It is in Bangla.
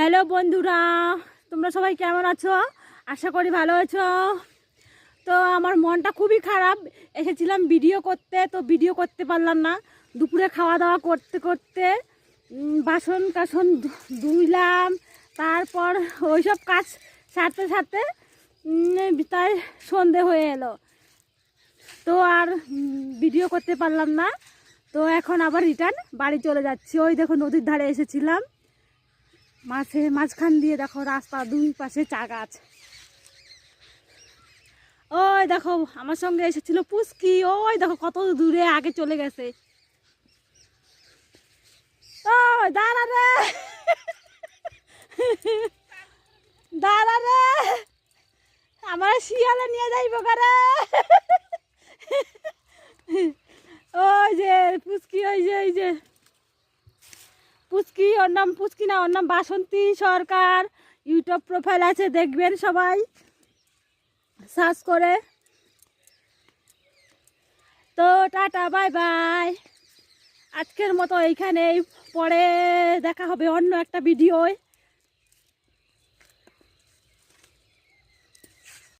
হ্যালো বন্ধুরা, তোমরা সবাই কেমন আছো? আশা করি ভালো আছো। তো আমার মনটা খুবই খারাপ। এসেছিলাম ভিডিও করতে, তো ভিডিও করতে পারলাম না। দুপুরে খাওয়া দাওয়া করতে করতে বাসন কাসন ধুইলাম, তারপর ওইসব কাজ সারতে সারতে তাই সন্ধে হয়ে এলো। তো আর ভিডিও করতে পারলাম না। তো এখন আবার রিটার্ন বাড়ি চলে যাচ্ছি। ওই দেখো নদীর ধারে এসেছিলাম, মাঝখান দিয়ে দেখো রাস্তা, দুই পাশে চা গাছ। ওই দেখো আমার সঙ্গে এসেছিল পুচকি, ওই দেখো কত দূরে আগে চলে গেছে। ওই দাঁড়া রে, দাঁড়া রে, আমার শিয়ালে নিয়ে যাইব কারে। ওই যে পুচকি, ওই যে পুচকি, ওর নাম পুচকি না, ওর নাম বাসন্তী সরকার। ইউটিউব প্রোফাইল আছে, দেখবেন সবাই সার্চ করে। তো টাটা, বাই বাই, আজকের মতো এইখানেই। পরে দেখা হবে অন্য একটা ভিডিওয়।